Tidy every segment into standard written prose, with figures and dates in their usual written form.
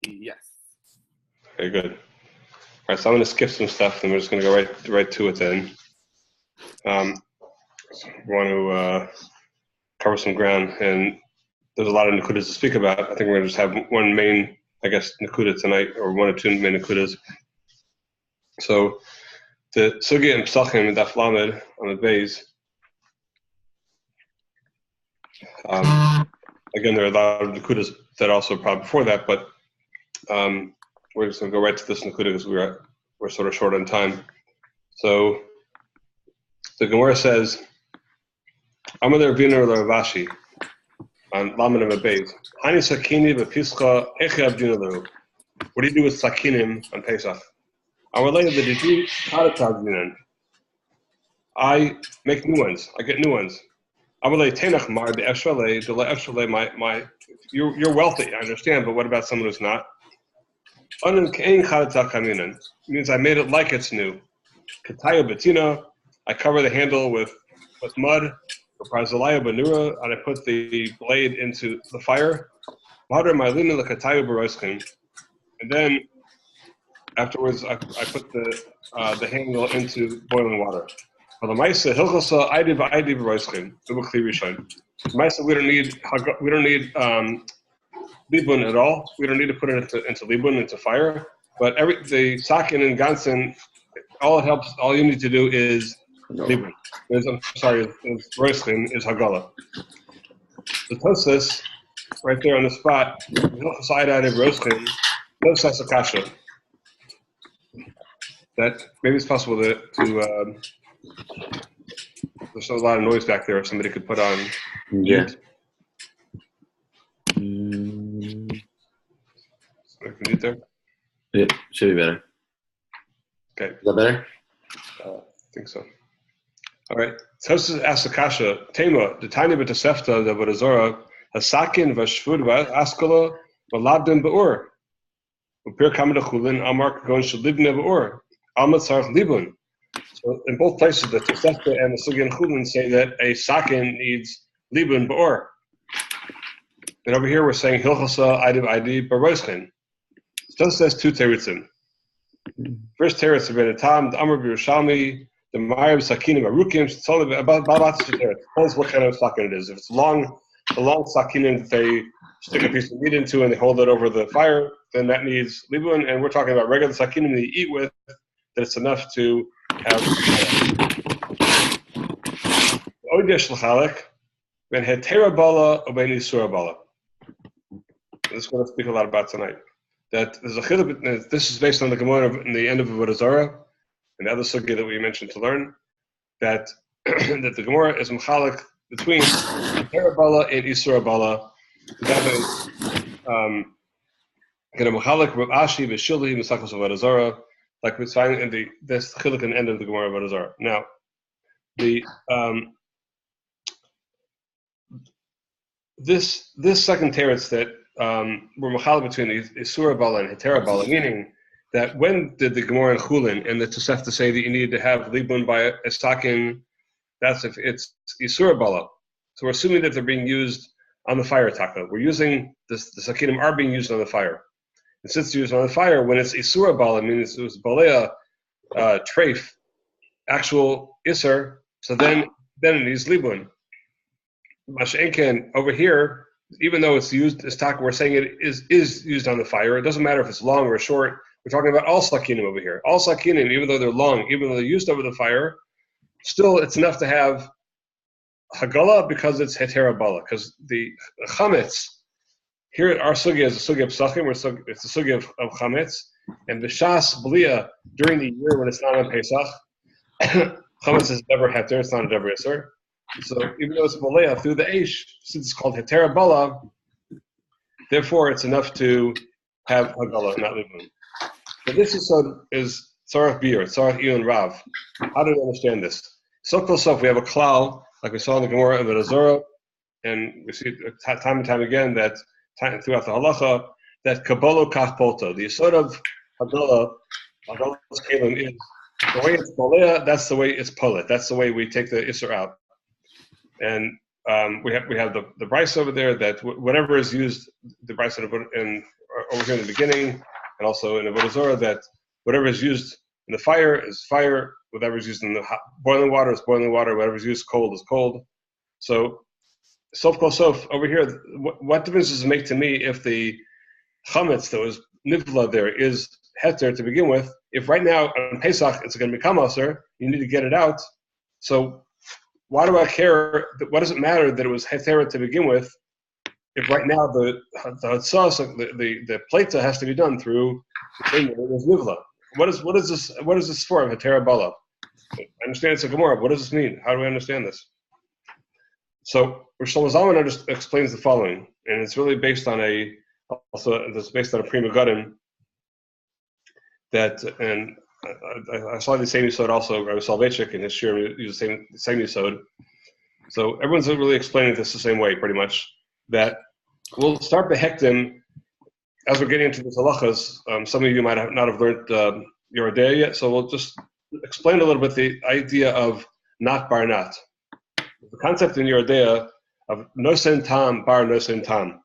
Yes. Very good. All right, so I'm going to skip some stuff, and we're just going to go right to it then. We want to cover some ground, and there's a lot of nakudas to speak about. I think we're going to just have one main, nakuda tonight, or one or two main nakudas. So the sugya and psachim and daf lamed on the base. Again, there are a lot of nakudas that also probably before that, but we're just going to go right to this nakuda because we're sort of short on time. So the Gemara says, Amar Rabbeinu Ravashi on Lamed and Beis. Hani sakini bepischa echi abdina lehu. What do you do with sakinim on Pesach? Our later the didi karatagdinan. I make new ones. I get new ones. Amalei tenach mar de efshalei de efshalei my. You're wealthy, I understand, but what about someone who's not? Anan kein karatagdinan means I made it like it's new. Katayo betina. I cover the handle with mud, or prazalaya banura, and I put the blade into the fire. And then afterwards, I put the handle into boiling water. For the Maisa Hilchasa, we don't need libun at all. We don't need to put it into libun, into fire. But the sakin and gansen, all it helps. All you need to do is libun. Is roischin is hagala. The Tosas, right there on the spot, side out of roischin, Tosas akasha. That maybe it's possible to there's a lot of noise back there. If somebody could put on mute. Somebody can mute there. Yeah, should be better. Okay. Is that better? I think so. All right. Tosas asks akasha. Tema the tiny bit of sefta the Vodazora hasakin vashvud askala valabdim beor. Upir kamada chulin amar gon shalibne beor. Almatzarch libun. So in both places, the Tosefta and the Sugya and Chulin say that a sakin needs libun beor. And over here we're saying hilchasa idiv id baroischin. Tosefta says two terutzim. First teretz of Benatam, the Amr B'Yerushalmi, the Ma'ariv Sakinim Arukim. It's all about the teretz. Tell us what kind of sakin it is. If it's a long sakinim that they stick a piece of meat into and they hold it over the fire, then that needs libun. And we're talking about regular sakinim that you eat with, that it's enough to have. Oidesh l'chalek ben hetera bala or ben isura bala. This is what I speak a lot about tonight. That there's a chiluk. This is based on the Gemara in the end of Avodah Zarah, and the other sugya that we mentioned to learn that that the Gemara is mechalek between hetera bala and isura bala. That is mechalek Rav Ashi v'Shili Mesachos Avodah Zarah. Like we find in this chiluk and end of the Gemara Avodah Zarah. Now, this second teretz that we're machal between Isura Bala and Hetera Bala, meaning that when did the Gemara and Chulin and the Tosefta say that you needed to have libun by a sakin? That's if it's Isura Bala. So we're assuming that they're being used on the fire taka. We're using the sakinim are being used on the fire. And since it's used on the fire, when it's Isura Bala, means it was Balea treif, actual Isser, so then it needs libun. Mashenken over here, even though it's used as taka, we're saying it is used on the fire. It doesn't matter if it's long or short. We're talking about all sakinim over here. All sakinim, even though they're long, even though they're used over the fire, still it's enough to have hagala because it's hetera bala. Because the chametz here, our sugya is a sugya of psachim. It's a sugya of chametz, and the shas blia during the year when it's not on Pesach, chametz is never heter. It's not a davar iser. So even though it's malaya through the eish, since it's called hetera bala, therefore it's enough to have hagala, not libun. But this is tzarach bir, tzarach iyun rav. How do we understand this? So close up, we have a klal, like we saw in the Gemara of Azora, and we see time and time again that throughout the halacha that kabbalah kach polta. The yesod of hagala's kelim is the way it's malaya. That's the way it's polet. That's the way we take the iser out. And we have the brisa over there that whatever is used, the brisa in over here in the beginning, and also in Avodah Zarah, that whatever is used in the fire is fire, whatever is used in the boiling water is boiling water, whatever is used cold is cold. So, sof kol sof, over here, what difference does it make to me if the chametz that was nivla there is heter to begin with? If right now on Pesach it's going to become aser, you need to get it out. So why do I care? What does it matter that it was heter to begin with? If right now the plata has to be done through the thing that was nivla. What is this for? Heter bala. I understand it's a Gemara. What does this mean? How do we understand this? So Rosh Zalman explains the following, and it's really based on a prima guttin that, and I saw the same yisod also. Rabbi Soloveitchik in his shir used the same yisod. So everyone's really explaining this the same way, pretty much. That we'll start behektim as we're getting into the halachas. Some of you might not have learned Yoreh De'ah yet, so we'll just explain a little bit the idea of not bar not. The concept in Yoreh De'ah of nosen tam bar nosen tam.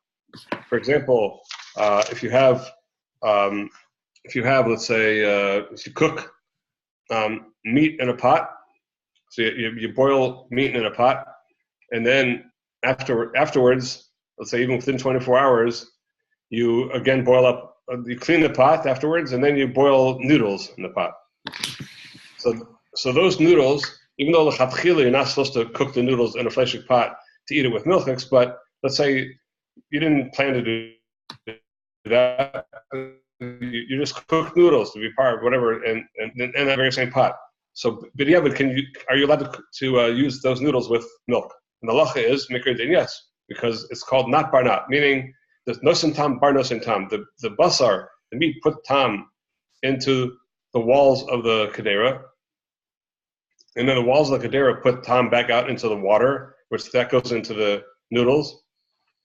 For example, if you have, let's say, if you cook meat in a pot, so you boil meat in a pot, and then afterwards, let's say even within 24 hours, you again boil up, you clean the pot afterwards, and then you boil noodles in the pot. So those noodles, even though l'chatchila you're not supposed to cook the noodles in a fleshik pot to eat it with milchiks, but let's say you didn't plan to do that, you just cook noodles to be part of whatever, and in that very same pot. So, but are you allowed to use those noodles with milk? And the halacha is mikra din yes, because it's called not bar not, meaning there's nosen tam bar nosen tam. The basar, the meat, put tam into the walls of the kedera, and then the walls of the kedera put tam back out into the water, which that goes into the noodles.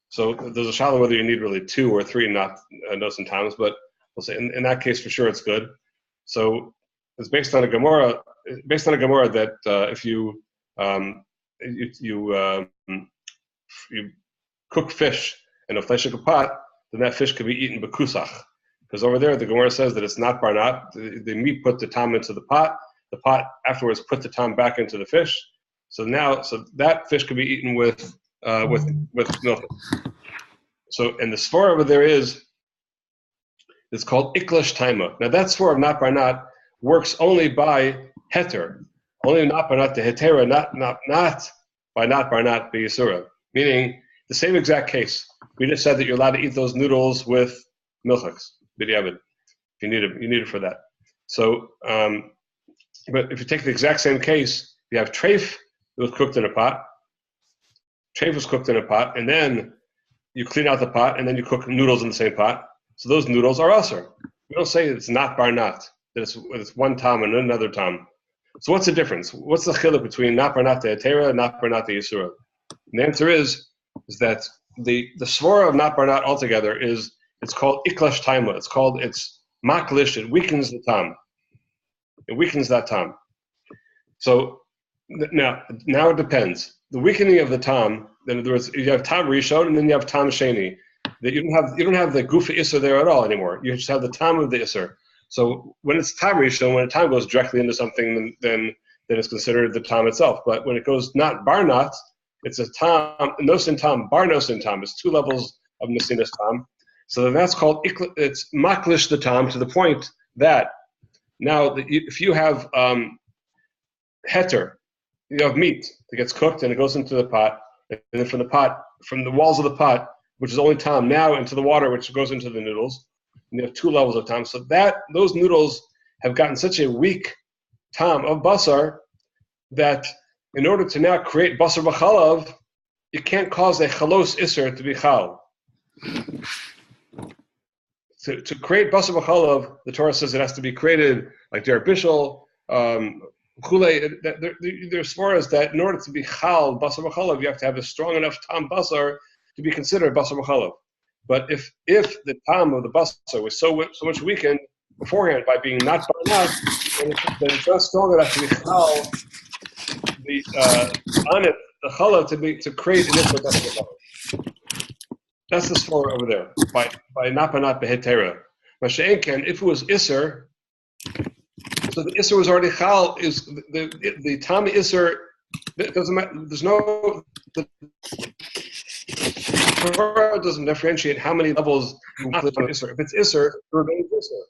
So there's a shalom whether you need really 2 or 3 not nosen tams, but we'll say in that case for sure it's good. So it's based on a Gemara that if you cook fish in a fleshik pot, then that fish could be eaten bekusach. Because over there the Gemara says that it's not bar not. The meat put the tam into the pot afterwards put the tam back into the fish. So that fish could be eaten with milk. So and the svara over there it's called iklish taima. Now that svara of not bar not works only by heter, only not bar not the hetera, not by not bar not be yisura. Meaning the same exact case. We just said that you're allowed to eat those noodles with milchiks, b'diavad. If you need it for that. So, but if you take the exact same case, you have treif that was cooked in a pot. Treif was cooked in a pot, and then you clean out the pot, and then you cook noodles in the same pot. So those noodles are aser. We don't say it's not bar not, that it's one tam and another tam. So what's the difference? What's the chiluk between not bar not the hetera and not bar not the yisura? And the answer is that the svara of not bar not altogether it's called iklash taima. It's maklish. It weakens the tam. It weakens that tam. So now it depends. The weakening of the tam. In other words, you have tam rishon and then you have tam sheni. That you don't have the gufa isser there at all anymore. You just have the tam of the isser. So when it's tam rishon, when a tam goes directly into something, then it's considered the tam itself. But when it goes not bar not, it's a tam nosin tam bar nosin tam. It's 2 levels of nesinas tam. So then that's called it's maklish the tam to the point that now if you have heter, you have meat that gets cooked and it goes into the pot, and then from the walls of the pot, which is only tam, now into the water, which goes into the noodles, and you have 2 levels of tam. So that those noodles have gotten such a weak tam of basar that in order to now create basar b'chalav, you can't cause a chalos iser to be chal. To create basar b'chalav, the Torah says it has to be created like derek bishul, chulei. There's svaras that in order to be chal basar b'chalav, you have to have a strong enough tam basar to be considered basar b'chalav. But if the tam of the basar was so much weakened beforehand by being not bar not, then it's not strong enough to be chal the chalav to create an basar b'chalav. That's the svara over there by napanat behetera. Masha'enken, if it was iser, so the iser was already chal. Is the tam iser? It doesn't matter. There's no. The Torah doesn't differentiate how many levels you want on iser. If it's iser, it remains iser.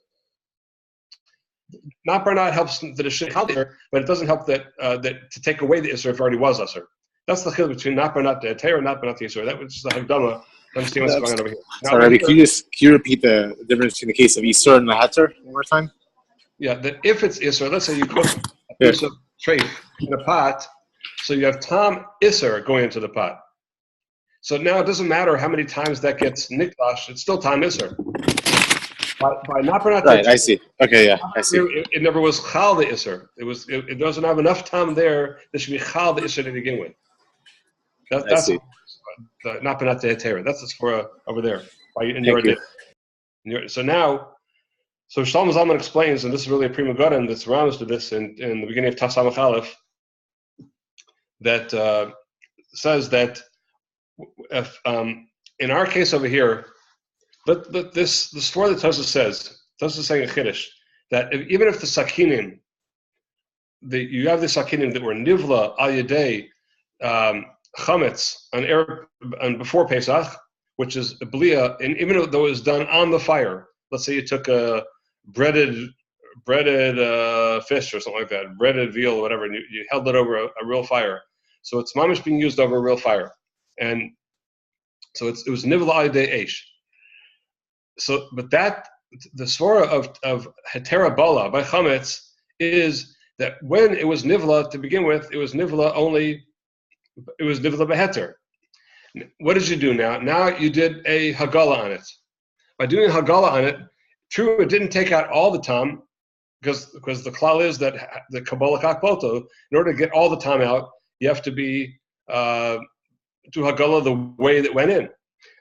Not barnat helps that it should help iser, but it doesn't help that that to take away the iser if it already was iser. That's the chiluk between not barnat the Torah and not barnat the iser. That was the hagdama. Understand what's going on over here. Now, sorry, Rabbi, can you repeat the difference between the case of Isur and the Heter one more time? Yeah, that if it's Isser, let's say you cook a piece of treif in a pot, so you have Tam Isser going into the pot. So now it doesn't matter how many times that gets nikdash, it's still Tam Isser. By not right, I see. Okay, yeah, I see. It never was Chal the Isser. It doesn't have enough time there that should be Chal the Isser to begin with. That's not Benat Tehetera. That's the Sforah over there. So now, so Shlomo Zalman explains, and this is really a prima gora, and this Ramos to this in the beginning of Tasamach Aleph, that says that if in our case over here, but this Sforah that Tosfos says, Tosfos is saying a chiddush, that even if the sakinim, you have the sakinim that were nivla al yedei chametz and before Pesach, which is a blia, and even though it was done on the fire, let's say you took a breaded fish or something like that, breaded veal or whatever, and you held it over a real fire. So it's mamish being used over a real fire, and so it was nivla al yedei eish. So, but that the svara of hetera bala by chametz is that when it was nivla to begin with, it was nivla only. It was nivla beheter. What did you do now? Now you did a hagala on it. By doing a hagala on it, true, it didn't take out all the tam, because the klal is that the kabbalah kakpoto, in order to get all the tam out, you have to be do hagala the way that went in.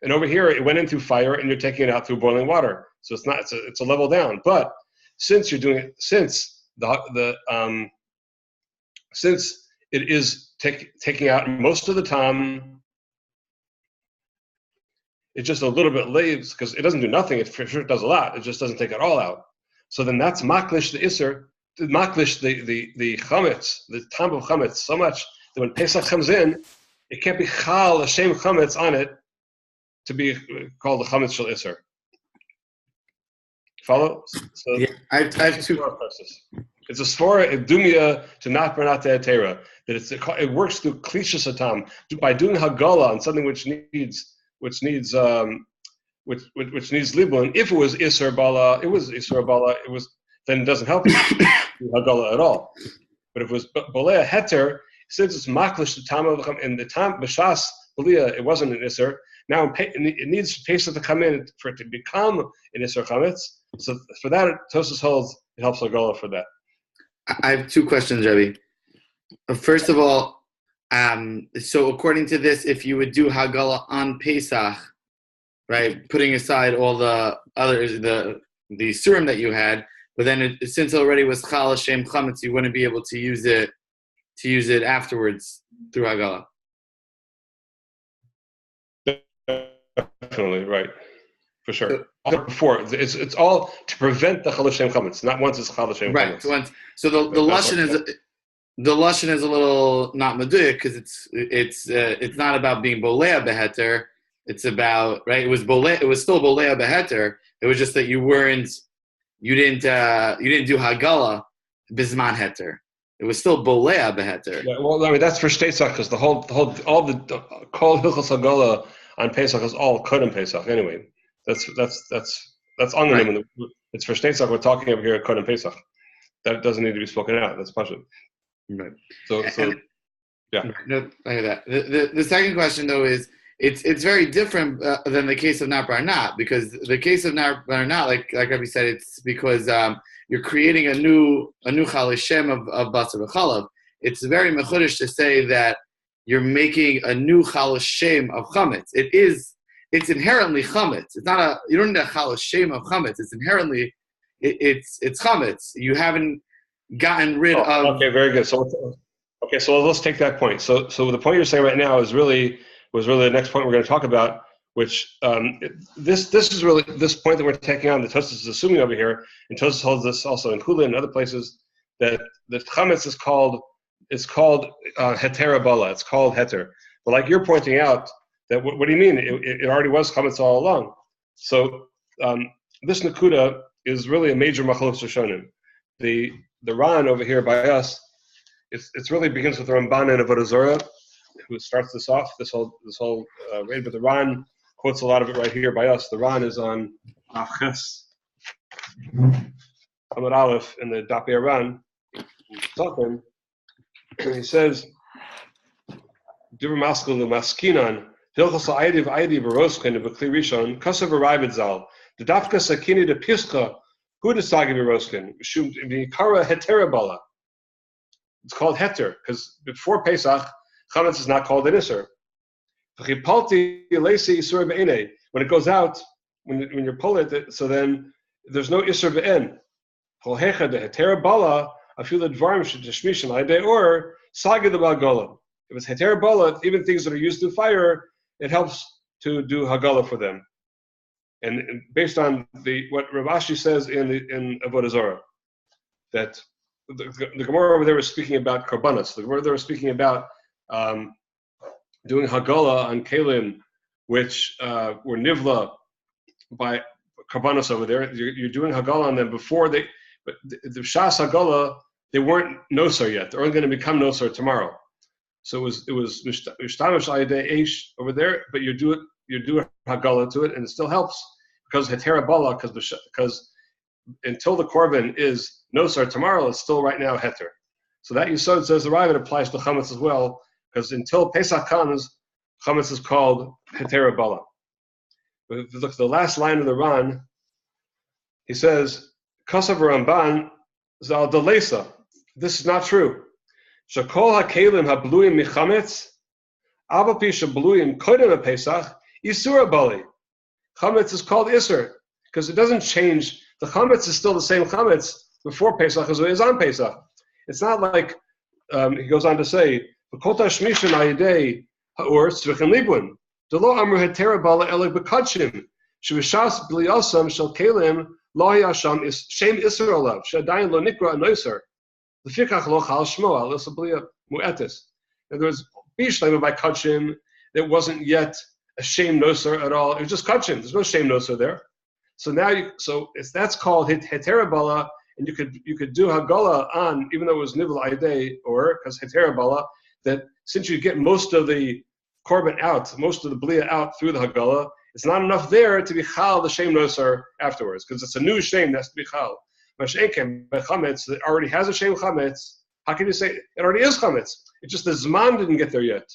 And over here, it went in through fire, and you're taking it out through boiling water. So it's not. It's a level down. But since you're doing it, since it is taking out most of the time, it's just a little bit leaves because it doesn't do nothing. It for sure does a lot. It just doesn't take it all out. So then that's maklish the iser, maklish the chametz, the tam of chametz, so much that when Pesach comes in, it can't be chal a shem chametz on it to be called the chametz shel iser. Follow? So yeah, I have two. It's a svara dumia to not bernat tehetera. That it works through klishas atam by doing hagala on something which needs libun. If it was isur bala, it was isur bala. It was then it doesn't help hagala at all. But if it was balea heter, since it's maklish the tam of and the tam b'shas balea, it wasn't an isur. Now it needs Pesach to come in for it to become an isur chametz. So for that, Tosfos holds it helps hagala for that. I have two questions, Rebbe. First of all, so according to this, if you would do Hagala on Pesach, right, putting aside all the others, the surim that you had, but then since it already was Chal Hashem Chametz, you wouldn't be able to use it afterwards through Hagala. Definitely, right. For sure. Before it's all to prevent the Chal Hashem Chametz, not once it's Chal Hashem Chametz. Right. So the lashon is a little not meduyik because it's not about being bolea beheter. It's about right. It was still bolea beheter. It was just that you didn't do hagala bisman heter. It was still bolea beheter. Yeah, well, I mean that's for Pesach because the whole all the kol hilchos hagala on Pesach is all kodem Pesach anyway. That's ongoing. Right. It's for Pesach. We're talking over here at kodem Pesach. That doesn't need to be spoken out. That's pashut. Right. So yeah. No, I hear that. The second question though is it's very different than the case of Nar Barnat because the case of Nar Barnat, like Rabbi said, it's because you're creating a new Chal Hashem of Basar v'Chalav. It's very mechudesh to say that you're making a new Chal Hashem of Chametz. It's inherently chametz. It's not you don't need a Chal Hashem of chametz. It's inherently it's chametz. You haven't gotten rid of. Okay, very good. So let's take that point. So the point you're saying right now was really the next point we're going to talk about, which this is really this point that we're taking on. The Tosfos is assuming over here, and Tosfos holds this also in Chulin and other places that the chametz is called heter bala. It's called heter. But like you're pointing out, that what do you mean? It already was chametz all along. So this nakuda is really a major machlokes rishonim. The Ran over here by us, it's really begins with the Ramban and Avodah Zorah, who starts this off, this whole raid. But the Ran quotes a lot of it right here by us. The Ran is on Achas Amud Aleph in the Dapei Ran. Talking, he says, "Divrei Maskil Maskinan Hilchos Ha'aydi V'aydi B'Roschen V'Kli Rishon Kasav V'Raivid Zal the Dafka Sakini de Pischa Hu Desagi B'Roschen Shum V'Ikara Heter Bala." It's called heter because before Pesach, chametz is not called an iser. When it goes out, when you pull it, so then there's no iser be'en. Or sagi the bagola. If it's heter bala, even things that are used through fire, it helps to do hagala for them. And based on what Rav Ashi says in Avodah Zorah, that the Gemara over there was speaking about karbanos. The Gemara there was speaking about doing hagala on kalim, which were nivla by karbanos over there. You're doing hagala on them before but the shas hagala, they weren't nosar yet. They're only going to become nosar tomorrow. So it was mishtamish ayidei eish over there, but you do hagala to it, and it still helps because hetera bala, because until the korban is nosar tomorrow, it's still right now heter. So that Yisod says the Ravid applies to chametz as well, because until Pesach comes, chametz is called hetera bala. But if you look at the last line of the Ran, he says, "Kasav Ramban zal delesa." This is not true. Shakol hakelim habluim michametz, abapi shabluim kodem Pesach isura bali. Chametz is called iser because it doesn't change. The chametz is still the same chametz before Pesach as it is on Pesach. It's not like he goes on to say, "V'kota shmishin ayidei ha'or tzvichin libun delo amru hetera bala eleg bekadshim shevishas b'liyasam shel kelim lo hayasham is shem iser olav shadayin lo nikra anoiser lefikach lo chal shmo al isabliya mu'etis." In other words, bishleim by kadshim, there wasn't yet a shem noser at all. It was just kadshim. There's no shem noser there. So now, that's called hetera bala, and you could do hagala on, even though it was nivul ayidei, or because hetera bala, that since you get most of the korban out, most of the bliya out through the hagala, it's not enough there to be chal the shem nosar afterwards, because it's a new shem that has to be chal. Mashenkem by chametz that already has a shem chametz. How can you say it already is chametz? It's just the zman didn't get there yet.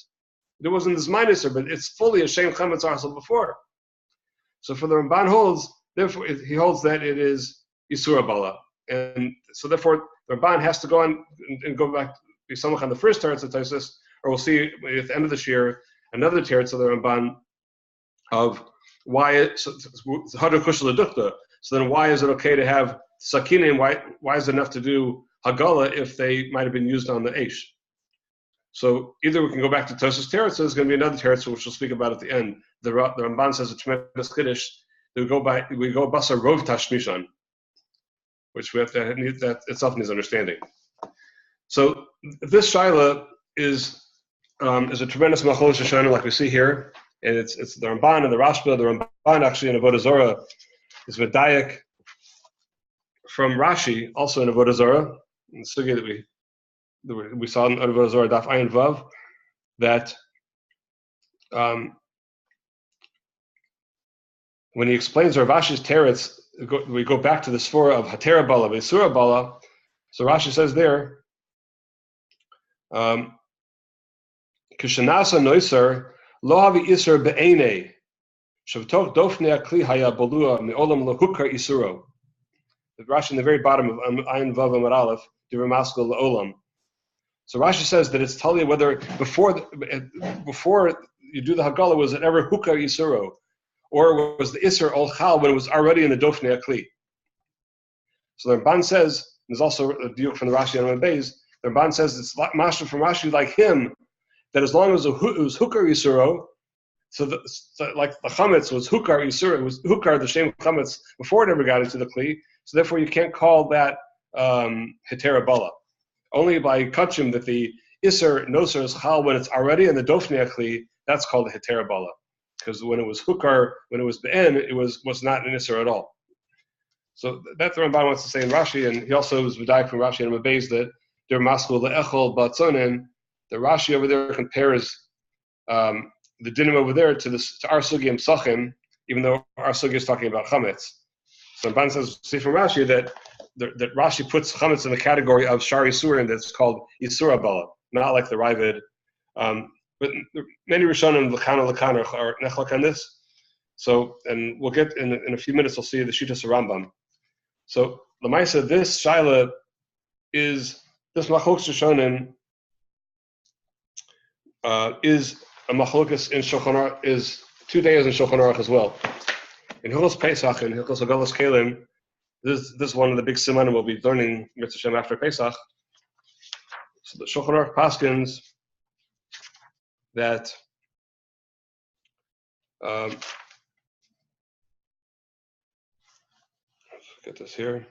It wasn't the zman iser, but it's fully a shem chametz also before. So for the Ramban holds. Therefore, he holds that it is Yisura Bala. And so therefore, the Ramban has to go on and go back, be samach on the first teretz of Tosfos, or we'll see at the end of this year, another teretz of the Ramban of why so then why is it okay to have sakinim? Why is it enough to do hagala if they might have been used on the eish? So either we can go back to Tosfos teretz, or there's going to be another teretz which we'll speak about at the end. The Ramban says a tremendous chiddush. We go basa rov tashmishan, which we have to need, that itself needs understanding. So this shaila is a tremendous machlokes rishonim, like we see here, and it's the Ramban and the Rashba. The Ramban actually in Avodah Zorah is Medayak from Rashi, also in Avodah Zorah, in the sugya that we saw in Avodah Zorah Daf Ayin Vav, that when he explains Rav Ashi's teretz, we go back to the svara of Hatera Bala, Vesura Bala. So Rashi says there, Kishanasa Noiser, Lo Havi Isur Be'ene, Shavtok Dofne Akli Haya Balua, Me'olam Lo Hukar Isuro. The Rashi in the very bottom of Ayin Vav Amar Aleph, Divrei Maskil La'olam. So Rashi says that it's telling you whether before you do the Hagala, was it ever Hukar Isuro? Or was the Isser Ol Chal when it was already in the Dofnei Akli? So the Ramban says, there's also a diuk from the Rashi on Beis, the Ramban says it's mashma from Rashi like him, that as long as it was Hukar Yisuro, like the chametz was hukar isur, it was hukar the shem chametz before it ever got into the kli. So therefore, you can't call that hetera bala. Only by kachim that the isur noser is chal when it's already in the dofnia kli. That's called the hetera bala, because when it was hukar, when it was be'en, it was not an isur at all. So that's the Ramban wants to say in Rashi, and he also was v'dai from Rashi and Mabez that der maskul le'echol batzonin. The Rashi over there compares the dinim over there to our sugim sachim, even though our sugya is talking about chametz. So Ramban says, see from Rashi that Rashi puts chametz in the category of shari surin that's called isura bala, not like the Ravid. But many Rishonim Lakana are nechlak on this. So, and we'll get in a few minutes. We'll see the Shitas Rambam. So, Lamaisa, this shaila is this machlokes Rishonim is a machlokas in Shulchan Aruch, is 2 days in Shulchan Aruch as well. In Hilchos Pesach and Hilchos Agalos Kelim, this is one of the big simanim we'll be learning Mitzvah Shem after Pesach. So the Shulchan Aruch paskins that let's get this here.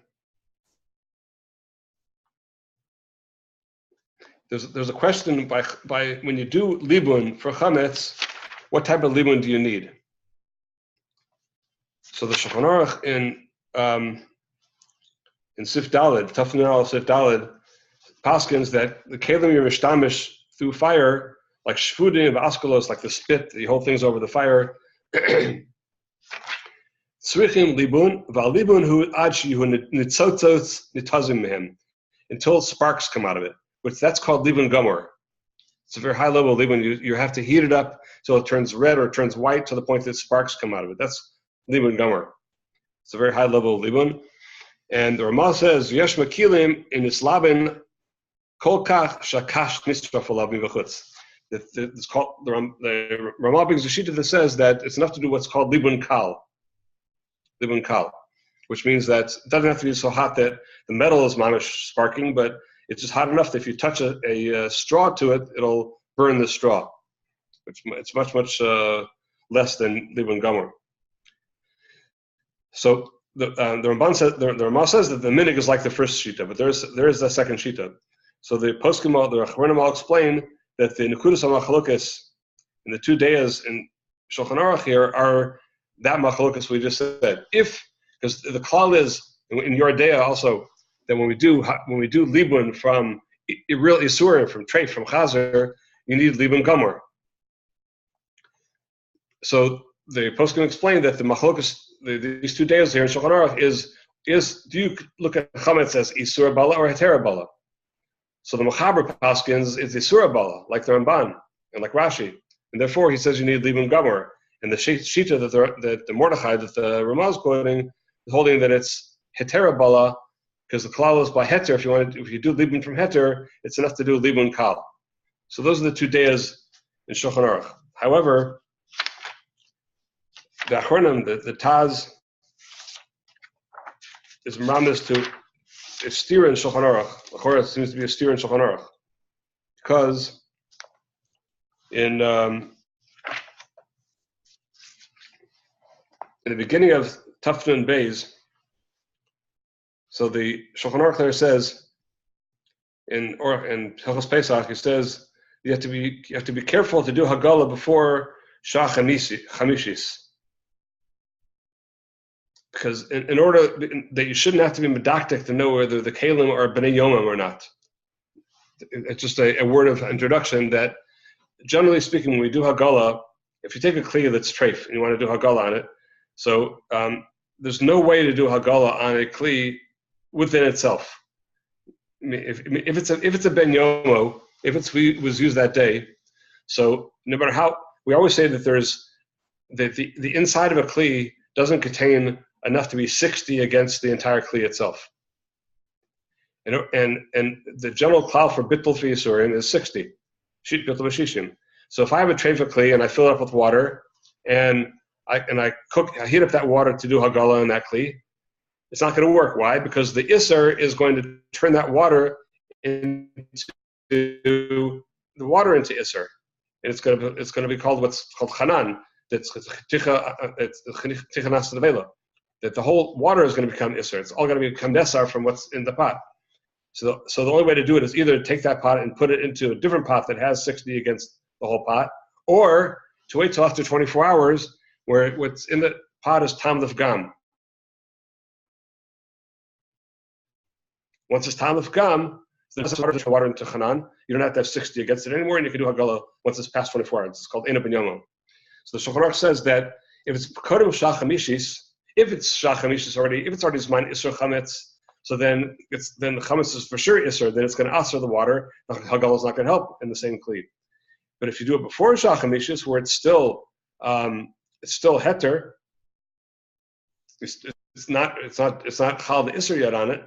There's a question by when you do libun for chametz, what type of libun do you need? So the Shulchan Aruch in Sif Daled, Tafnei al Sif Daled, paskins that the kelim you're mishtamish through fire, like shvudim and askalos, like the spit, the whole thing's over the fire. Tzrichim libun, val libun hu adshi hu nitzotzos nitazim mehem, until sparks come out of it. Which that's called libun gomer. It's a very high level of libun. You have to heat it up till it turns red or it turns white to the point that sparks come out of it. That's libun gomer. It's a very high level of libun. And the Ramah says, Yesh makilim in islabin kol kach shakash nisraf alav mivachutz. It's called the Ramah brings a shita that says that it's enough to do what's called libun kal, which means that it doesn't have to be so hot that the metal is mamish sparking, but it's just hot enough that if you touch a straw to it, it'll burn the straw. It's much less than libun gomer. So the Ramban says the Ramah says that the minig is like the first shita, but there is a second shita. So the poskim, the Achronim all explain that the nekudas machlokas in the 2 days in Shulchan Aruch here are that machlokas we just said. Because the klal is in your day also that when we do libun from real isurim, from treif, from chazer, you need libun gomer. So the poskim explained that the machlokas these 2 days here in Shulchan Aruch is do you look at chametz as isur bala or hetera bala? So the Mechaber paskins is isur bala, like the Ramban and like Rashi, and therefore he says you need libun gomer. And the shita that the Mordechai that the Ramah is quoting is holding that it's hetera bala because the klal is by heter. If you do libun from heter, it's enough to do libun kal. So those are the 2 days in Shulchan Aruch. However, the Achronim, the Taz, is mamnus to a steer in Shulchan Aruch. It seems to be a steer in Shulchan Aruch because in the beginning of Tafnun Beis, so the Shulchan Aruch there says in Hilchos Pesach, he says you have to be careful to do Hagala before Shah Chamishis. Because in order that you shouldn't have to be medactic to know whether the kalim are bnei yomim or not. It's just a word of introduction that, generally speaking, when we do Hagala, if you take a kli that's treif and you want to do Hagala on it, so there's no way to do Hagala on a kli within itself. I mean, if it's a ben yomo, if was used that day, so no matter how, we always say that the inside of a kli doesn't contain enough to be 60 against the entire kli itself. And the general klal for bittul fi yisurim is 60. Shit bittul b'shishim. So if I have a tray for kli and I fill it up with water and I heat up that water to do hagala in that kli, it's not going to work. Why? Because the iser is going to turn that water into iser, and it's going to be called what's called chanan. that's that the whole water is going to become isser. It's all going to become nesar from what's in the pot. So the only way to do it is either take that pot and put it into a different pot that has 60 against the whole pot, or to wait till after 24 hours where what's in the pot is tam l'fgam. Once it's tam l'fgam, so this is the water into chanan. You don't have to have 60 against it anymore, and you can do hagala once it's past 24 hours. It's called ena ben yomo. So the Shulchan Aruch says that if it's kodem shachamishis, if it's shachamishis already, if it's already zman isur chametz, so then the chametz is for sure isur. Then it's going to asur the water. The hagala is not going to help in the same kli. But if you do it before shachamishis, where it's still heter, it's not chal the isur yet on it,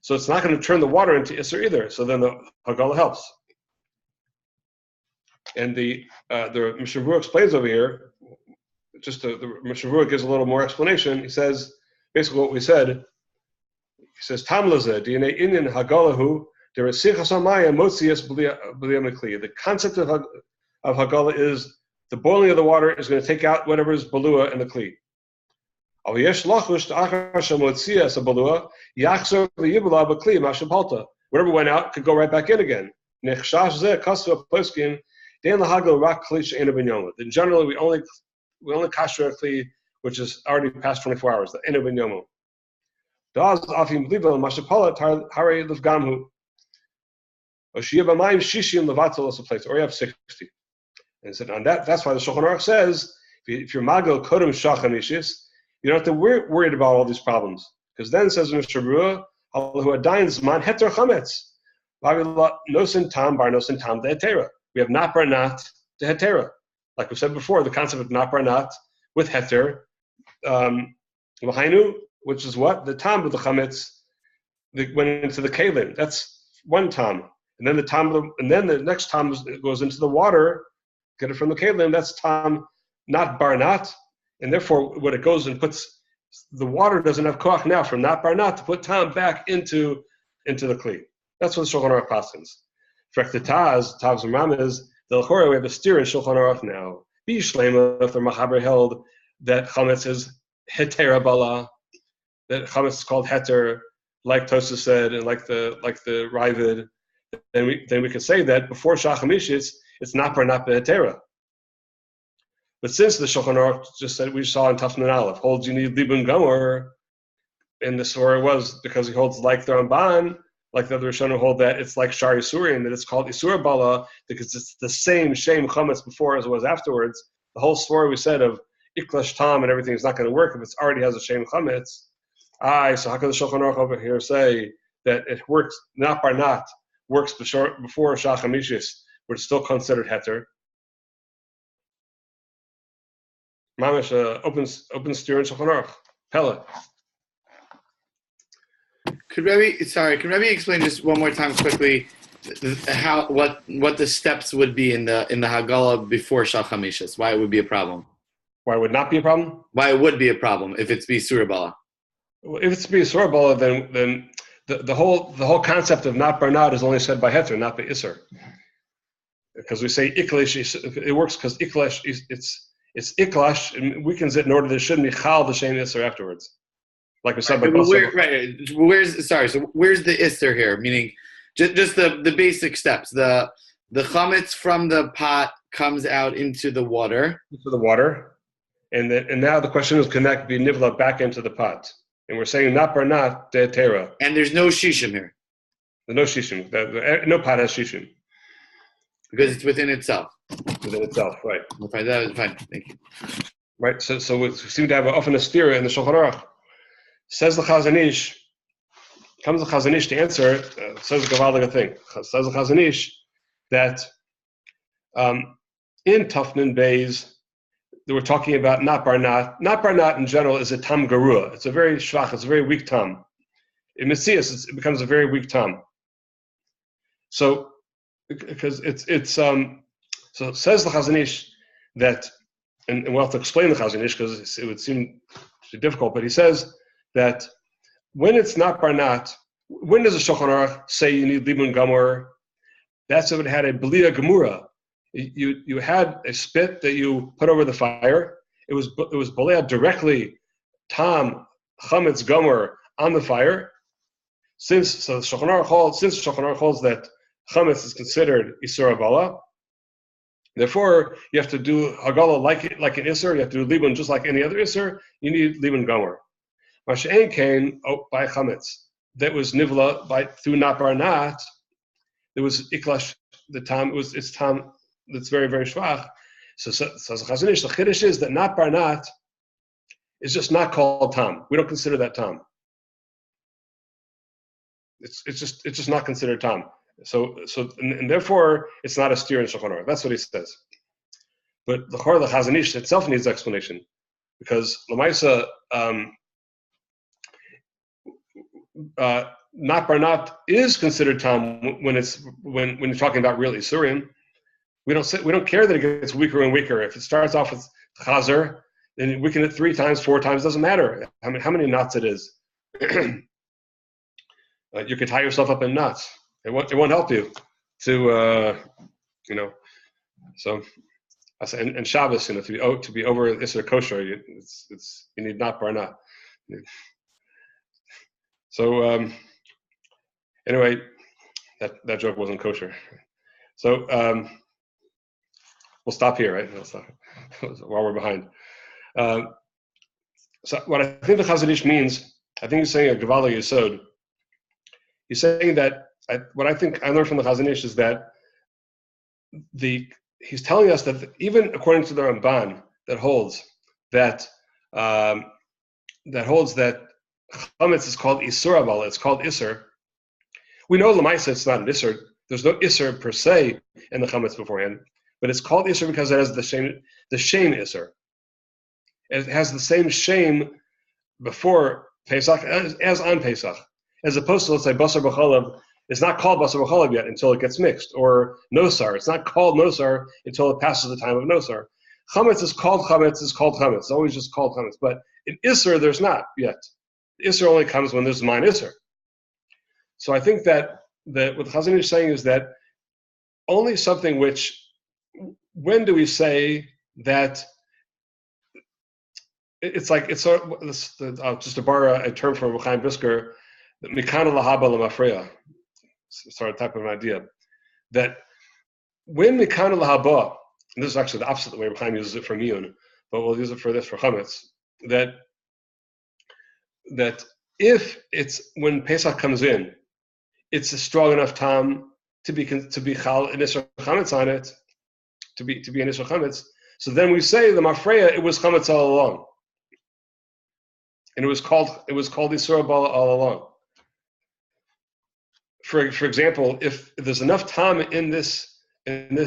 so it's not going to turn the water into isur either. So then the hagala helps. And the Mishnah Berurah explains over here. The Mishnah Berurah gives a little more explanation. He says basically what we said. He says tam lazeh DNA inyan hagalahu deresichas amaya motzias b'liya. The concept of hagala is the boiling of the water is going to take out whatever is balua in the kli. Whatever went out could go right back in again. Then generally we only kasher a kli which is already past 24 hours. The ena ben yomo. Or you have 60. And said on that's why the Shulchan Aruch says if you're magel kodem shachamishis, you don't have to worried about all these problems, because then says Mishnah Berurah who adayin zman heter chametz nosin tam bar nosin tam de hetera. We have not bar not de hetera, like we said before. The concept of not bar not with heter, which is what the tam of the chametz that went into the kalim. That's one tam, and then the next tam goes into the water. Get it from the kalim. That's tam, not bar not, and therefore when it goes and puts the water doesn't have koach now from not bar not to put tam back into the kli. That's what the Shulchan Aruch passes. For the Tav's Ram is the l'chora we have a steer in Shulchan Aruch now. Bishlema if the Machaber held that chametz is hetera bala, that chametz is called heter, like Tosha said, and like the Ravid. Then we can say that before shachamishis it's not bar not hetera. But since the Shulchan Aruch just said we saw in Tafnan Aleph holds you need libun gomer, and the Surah was because he holds like the Ramban, like the other Rishonim hold that it's like Shar Yisuri, and that it's called Isur Bala because it's the same shame chametz before as it was afterwards. The whole story we said of Iklash Tam and everything is not going to work if it already has a shame chametz. So how can the Shulchan Aruch over here say that it works not bar not works before shachamishis, where it's still considered heter? Mamish open steer in Shulchan Aruch. Pella. Can Rebbe explain just one more time quickly what the steps would be in the Hagala before Shachamishas? Why it would be a problem? Why it would not be a problem? Why it would be a problem if it's B'Isur Bala? Well, if it's B'Isur Bala, then the whole concept of not bar not is only said by heter, not by Isur. Because we say iklesh, it works because iklesh it's iklash and weakens it in order that it shouldn't be chal the shame Isur afterwards. Like we said, where's the Isser here? Meaning, just the basic steps. The chametz from the pot comes out into the water. And now the question is, can that be nivla back into the pot? And we're saying not bar not de tera. And there's no shishim here. There's no shishim. No pot has shishim because it's within itself. Within itself, right? Fine. That was fine. Thank you. Right. So we seem to have often a steer in the Shulchan Aruch. Says the Chazon Ish, comes the Chazon Ish to answer, says the Gavaldic thing. Says the Chazon Ish that in Tufnan Bays, they were talking about not bar not. Not bar not in general is a tam garua. It's a very shvach, it's a very weak tam. In Messias, it becomes a very weak tam. So, because so says the Chazon Ish that, and we'll have to explain the Chazon Ish because it would seem difficult, but he says that when it's not bar not, when does the Shulchan Aruch say you need libun gamor? That's if it had a belia gemura. You had a spit that you put over the fire, it was bolea directly tam chametz gomer on the fire. Since Shulchan Aruch holds that chametz is considered isur abala, therefore you have to do hagala like an isur. You have to do libun just like any other isur. You need libun gomer. Masha'en came by chametz that was nivla through nat bar nat. There was iklash. The tam it's tam that's very very shvach. So the Chazon Ish, the chiddush is that nat bar nat is just not called tam. We don't consider that tam. It's just not considered tam. So and therefore it's not a steer in Shulchan Aruch. That's what he says. But the Chazon Ish itself needs explanation because Lamaisa nat bar nat is considered tam when you're talking about real isurim. We don't care that it gets weaker and weaker. If it starts off with chazer, then weaken it 3 times, 4 times, doesn't matter how many knots it is. You can tie yourself up in knots. It won't help you to So, and Shabbos, to be over Isser kosher, you need nat bar nat. So anyway, that joke wasn't kosher. So we'll stop here, right? We'll stop while we're behind. So what I think the Chazon Ish means, I think he's saying a Gevala Yesod. He's saying that what I think I learned from the Chazon Ish is that he's telling us that even according to the Ramban that holds that chametz is called isur abala, it's called isur. We know l'maisa it's not an isur. There's no isur per se in the chametz beforehand, but it's called isur because it has the shame isur. It has the same shame before Pesach as on Pesach, as opposed to, let's say, basar b'chalav. It's not called basar b'chalav yet until it gets mixed, or nosar. It's not called nosar until it passes the time of nosar. Chametz is called chametz. It's always just called chametz. But in isur, there's not yet. Isser only comes when there's mine Isser. So I think that what the Chazon Ish is saying is that only something which, when do we say that it's sort of, just to borrow a term from Chaim Brisker, mikana lahaba lemafreya, sort of type of an idea, that when mikana lahaba, and this is actually the opposite way Chaim uses it for miyun, but we'll use it for this for chametz, that if it's when Pesach comes in, it's a strong enough time to be chal an isur chametz on it, to be an isur chametz. So then we say the mafreya, it was chametz all along, and it was called isur abala all along. For example, if there's enough time in this spit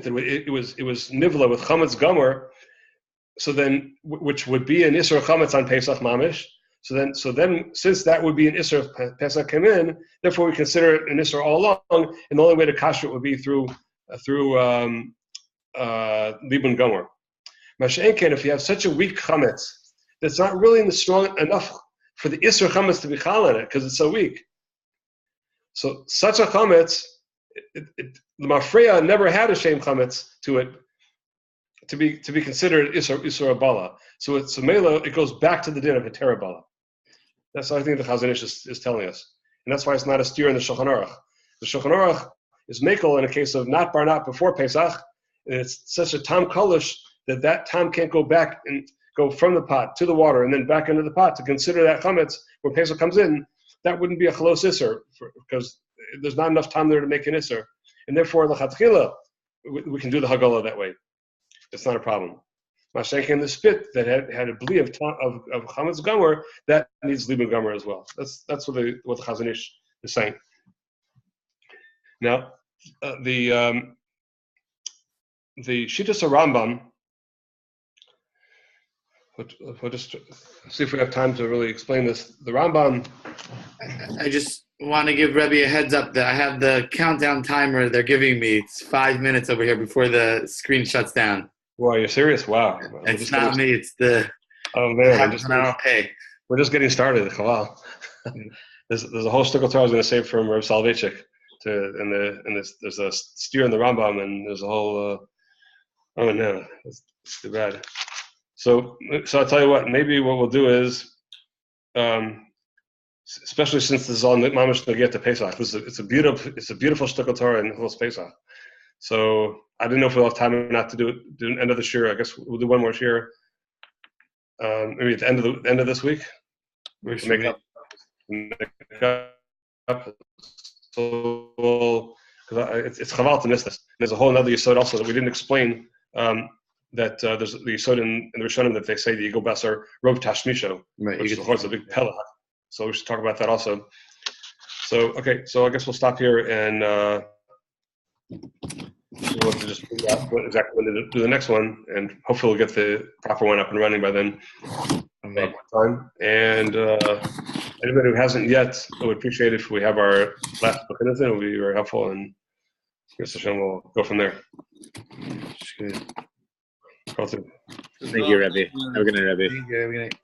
that it was nivla with chametz gomer. So then, which would be an Isser Chametz on Pesach Mamish. So then, since that would be an Isser Pesach came in, therefore we consider it an Isser all along, and the only way to kasher it would be through Libun Gomer. Masha'enken, if you have such a weak Chametz that's not really strong enough for the Isser Chametz to be chal in it because it's so weak. So such a Chametz, the Mafreya never had a shame Chametz to it, to be considered isur abala. So it's a mela, it goes back to the din of heter abala. That's what I think the Chazon Ish is telling us. And that's why it's not a steer in the Shulchan Aruch. The Shulchan Aruch is mekel in a case of nat bar nat before Pesach, and it's such a tam kolish that tam can't go back and go from the pot to the water and then back into the pot to consider that chametz when Pesach comes in. That wouldn't be a chalos isur because there's not enough time there to make an isur. And therefore, l'chatchila, we can do the hagala that way. It's not a problem. Mashenk in the spit that had a bli of chametz gomer, that needs libun gomer as well. That's what the Chazon Ish is saying. Now, the Shittas Rambam. We'll just see if we have time to really explain this. The Rambam. I just want to give Rebbe a heads up that I have the countdown timer they're giving me. It's 5 minutes over here before the screen shuts down. Wow, you're serious? Wow. It's not me. It's the. Oh man, we're just getting started. Wow. There's a whole shtickle I was going to say from Reb Soloveitchik there's a steer in the Rambam, and there's a whole Oh no, that's too bad. So I'll tell you what. Maybe what we'll do is, especially since this is all mamash nagiyah to Pesach. It's a beautiful shtickle Torah in Hilchos Pesach. So I didn't know if we'll have time or not to do an end of the shir. I guess we'll do one more shir. Maybe at the end of this week. Which Make up. So it's chaval to miss this. There's a whole other yesod also that we didn't explain. That there's the yesod in the Rishonim that they say the Yigal Basar Rov Tashmisho, right, which is of course a big pelach. So we should talk about that also. So okay, so I guess we'll stop here and we'll have to just figure out exactly when to do the next one, and hopefully we'll get the proper one up and running by then. Time. And anybody who hasn't yet, I would appreciate it if we have our last book in it. It would be very helpful, and Mr. Hashem will go from there. Good. Thank you, Rebbe. Have a good night, Rebbe. Thank you. Have a good night.